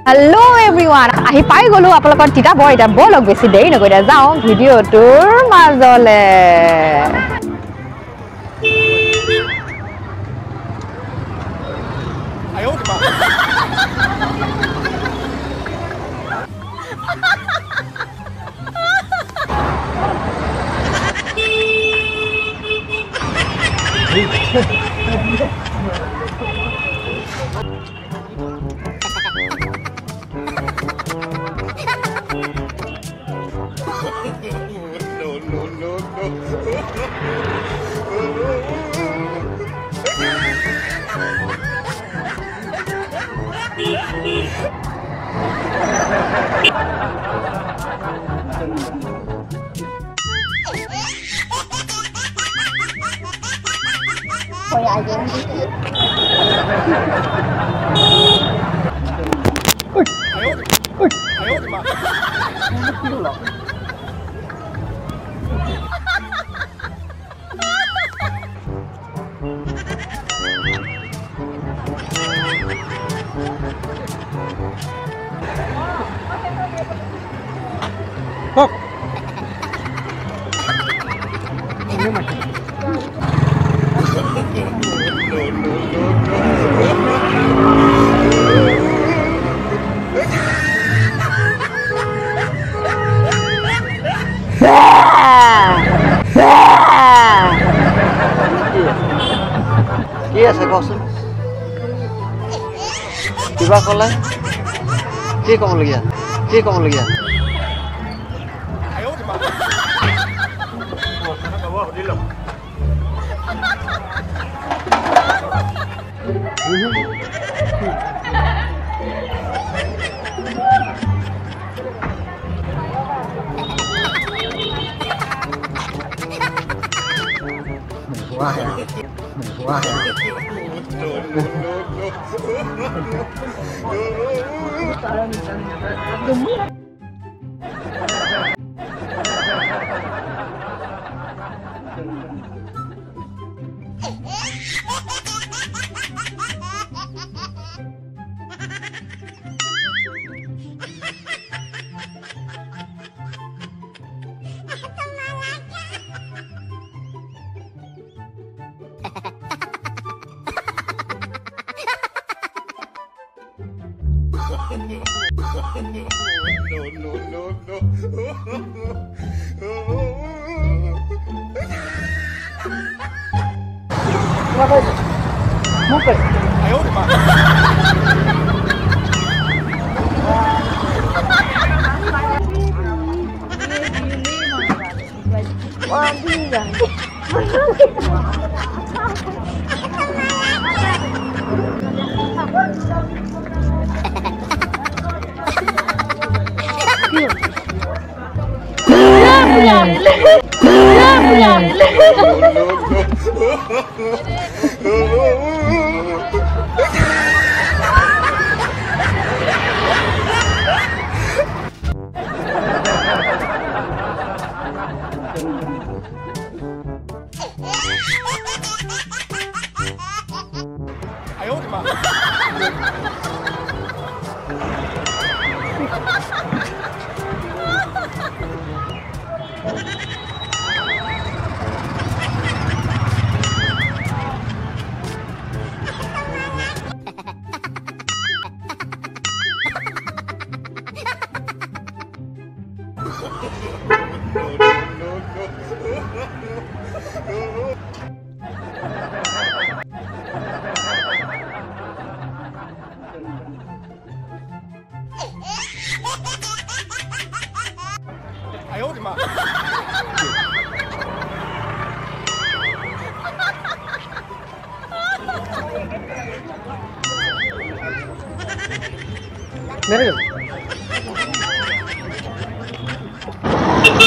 Hello everyone, ahi pai golu apalokor Titabar eta bolok besi dei nokoira jao video tour majole. কি আছে কচোন কিবা কলে কি কবলগীয়া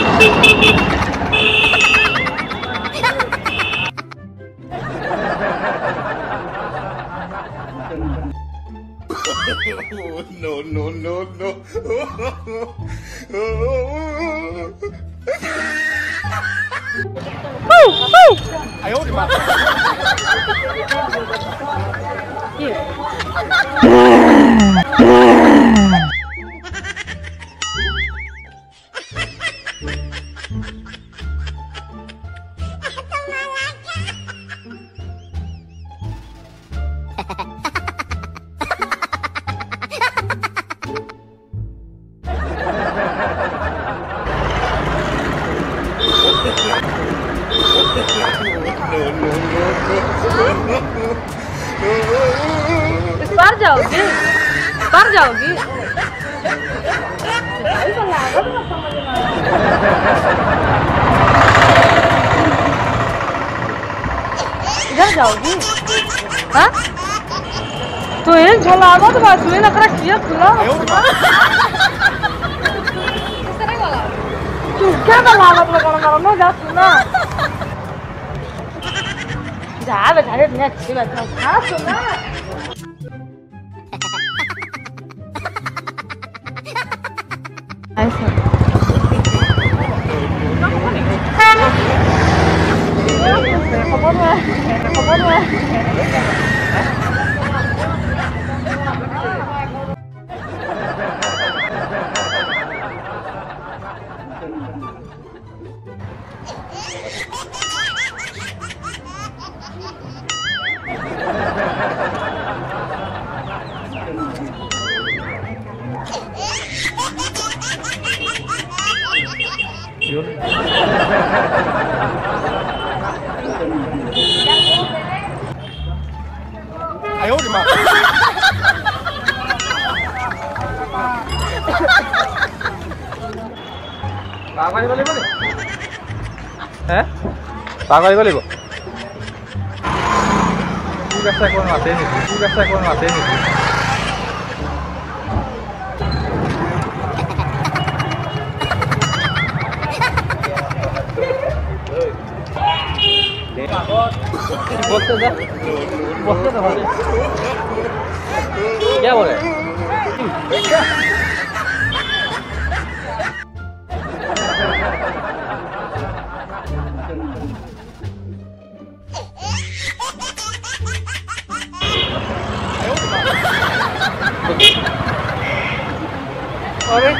No. 哎呦我的妈！ बाहर जाओगी इधर जाओगी हाँ तो ये झोला तो बस में लग रहा किया खुला तू क्या बना ना जा सुना जा बेटा रे मैं अच्छी बात है सुना哎呦我的妈！ পাগল বলে বলে হ্যাঁ পাগল বলে গো কি ব্যবসা কোন আছে নাকি बोलते जा बोलते तो बोले क्या बोले अरे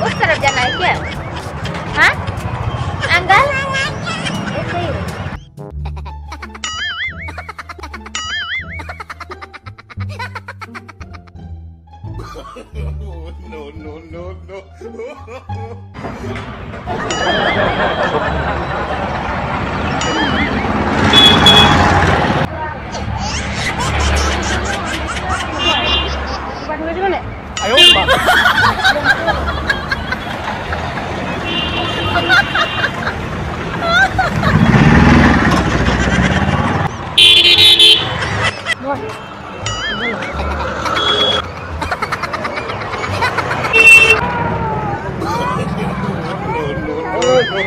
उस तरफ जाना है क्या हाँ अंकल哎呦我的妈！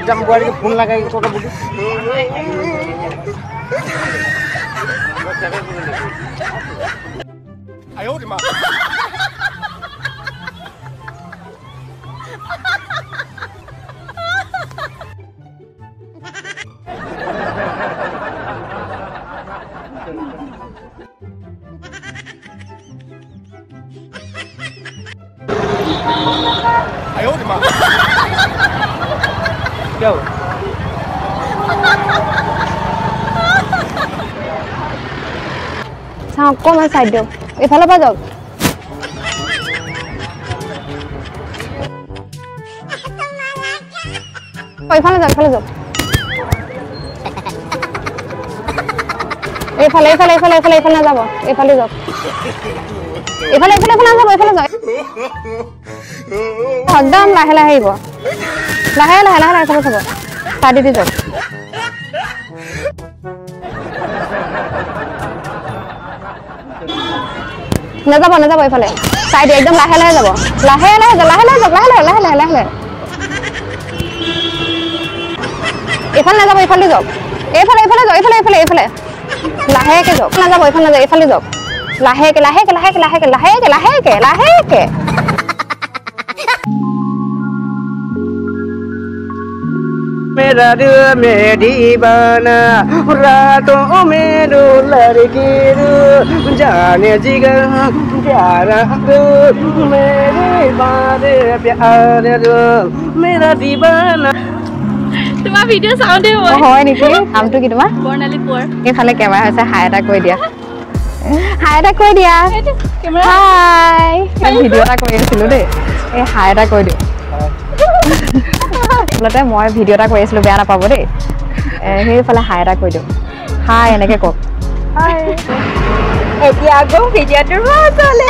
जब गाड़ी के फोन लगाई छोटा बुटी哎呦我的妈！ Thank you. 哎呦我的妈！ কিয় চাওঁ অকণমান চাইড দিয়ক এইফালৰ পৰা যাওক এইফালে যাওক এইফালে নাযাব এইফালে যাওক এইফালে নাযাব এইফালে যাওক একদম লাহে লাহে আহিব লাহে চাব চাই দি যাওক নাযাব এইফালে চাই দি একদম লাহে যাব লাহে এইফালে নাযাব এইফালে যাওক এইফালে লাহেকে যাওক নাযাব এইফালে যাওক লাহেকে मेरा दिल में दीवाना रातों में रो लड़की रो जाने जिगर प्यारा रो मेरे बारे प्यार रो मेरा दीवाना তোমাৰ ভিডিও চাও দে হয় নেকি নামটো কি তোমাৰ বৰ্ণালী কোৰ এইফালে কেমেৰা হৈছে হাই এটা কৈ দিয়া হাই ভিডিও এটা কৰি আছিলো দেই এই হাই এটা কৈ দিওঁ বলতে মই ভিডিও এটা কৰি আছিলো বেয়া নাপাব দেই সেইফালে হাই এটা কৈ দিওঁ হাই এনেকে কওক এতিয়া আকৌ ভিডিওটো চলে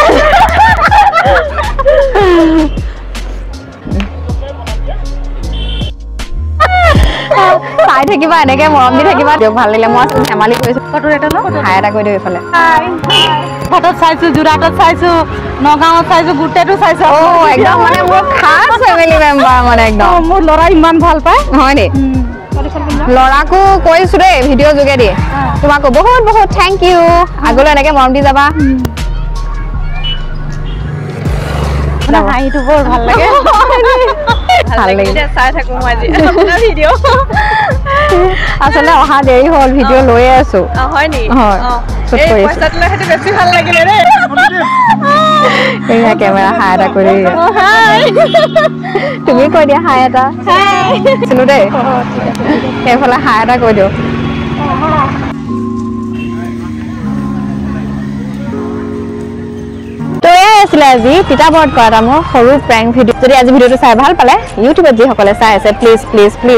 চাই থাকিবা এনেকে মৰম দি থাকিবা দিয়ক ভাল লাগিলে মই ধেমালি কৰিছো ফটো এটা ন হাই এটা কৈ দিওঁ এইফালে ফটোত চাইছো যোৰাটত চাইছো নগাঁৱত চাইছো গুটেটো চাইছো অ একদম মানে মোৰ খাস ফেমিলি মেম্বাৰ মানে একদম মোৰ ল'ৰা ইমান ভাল পায় হয় নি ল'ৰাকো কৈছো দেই ভিডিঅ' যোগেদি তোমাকো বহুত বহুত থেংক ইউ আগলৈ এনেকে মৰম দি যাবা হাঁহিটো বৰ ভাল লাগে ভাল লাগিলে চাই থাকো মই আজি আপোনাৰ ভিডিঅ' আচলতে অহা দেৰি হ'ল ভিডিঅ' লৈয়ে আছো হয় নি হয় শ্বুট কৰি আছো পইচাটো লৈ সেইটো বেছি ভাল লাগিলে দেই এইয়া কেমেৰা হাই এটা কৰি তুমি কৈ দিয়া হাই এটা ছিলো দেই সেইফালে হাই এটা কৈ দিওঁ তো এয়াই আছিলে আজি তিতাবৰত কৰা এটা মোৰ সৰু প্ৰেংক ভিডিঅ' যদি আজি ভিডিঅ'টো চাই ভাল পালে ইউটিউবত যিসকলে চাই আছে প্লিজ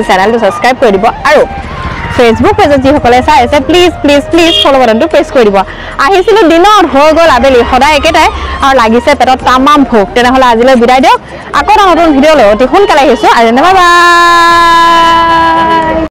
চেনেলটো ছাবস্ক্ৰাইব কৰি দিব আৰু ফেচবুক পেজত যিসকলে চাই আছে প্লিজ ফ'ল' বাটনটো প্ৰেছ কৰি দিব আহিছিলোঁ দিনত হৈ গ'ল আবেলি সদায় একেটাই আৰু লাগিছে পেটত তামাম ভোক তেনেহ'লে আজিলৈ বিদায় দিয়ক আকৌ এটা নতুন ভিডিঅ'লৈ অতি সোনকালে আহিছোঁ আৰু বাই